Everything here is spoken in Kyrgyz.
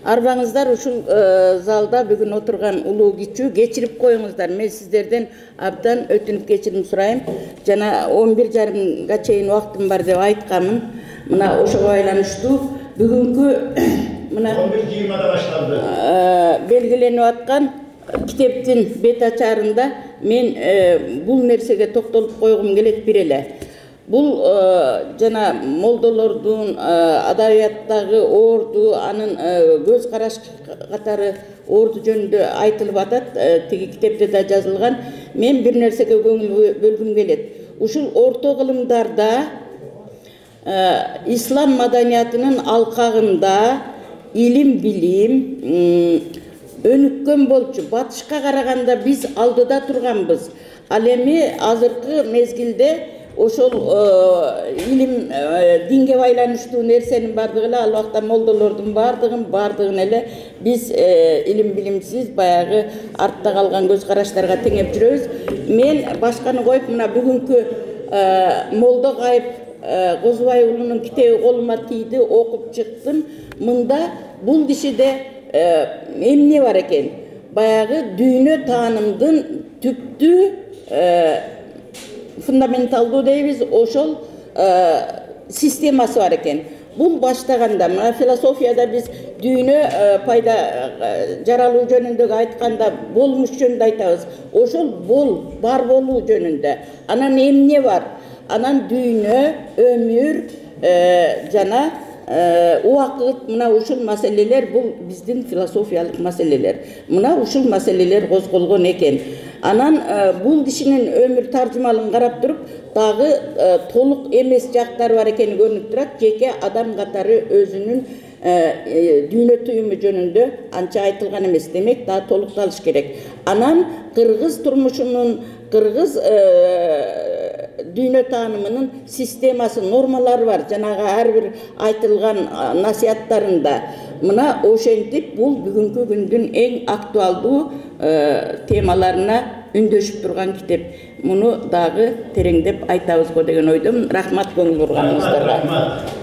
Арбаңыздар ушул залда бүгүн отурган улуу кичүү кечирип коюңуздар. Мен сиздерден абдан өтүнүп кечирим сурайм. Жана 11:30 чейин убактым бар деп айтканмын. Мына ошого байланыштуу бүгүнкү мына 11:20 башталды. Белгиленип аткан китептин бет ачарында мен бул нерсеге токтолуп койгум келет бир эле. Бул жана молдолордун адабияттагы орду, анын көз караш катары орду жөнүндө айтылып атат, тиги китепте да жазылган. Мен бир нерсеге көңүл бөлгүм келет. Ушул орто кылымдарда ислам маданиятынын алкагында илим билим өнүккөн болчу. Батышка караганда биз алдыда турганбыз. Ал эми азыркы мезгилде ошол илим динге байланыштуу нерсенин бардыгы эле, ал убакта молдолордун бардыгын эле биз илим билимсиз баягы артта калган көз караштарга теңеп жүрөбүз. Мен башканы коюп мына бүгүнкү молдо Кайып Козубай уулунун китеби колума тийди, окуп чыктым. Мында бул кишиде эмне бар экен? Баягы дүйнө таанымдын түптүү фундаменталдуу дейбиз, ошол системасы бар экен. Бул баштаганда мына философияда биз дүйнө пайда жаралуу жөнүндө айтканда болмуш жөнүндө айтабыз. Ошол бар болуу жөнүндө. Анан эмне бар? Анан дүйнө, өмүр жана убакыт, мына ушул маселелер бул биздин философиялык маселелер. Мына ушул маселелер козголгон экен. Анан бул кишинин өмүр таржымалын карап туруп, дагы толук эмес жактары бар экени көрүнүп турат. Жеке адам катары өзүнүн дүйнө туюму жөнүндө анча айтылган эмес. Демек, дагы толукталыш керек. Анан кыргыз турмушунун, кыргыз дүйнө таанымынын системасы, нормалары бар. Жанагы ар бир айтылган насыяттарында. Мына ошентип бул бүгүнкү күндүн эң актуалдуу темаларына үндөшүп турган китеп. Муну дагы тереңдеп айтабыз го деген ойдомун. Рахмат көңүл бурганыңыздарга.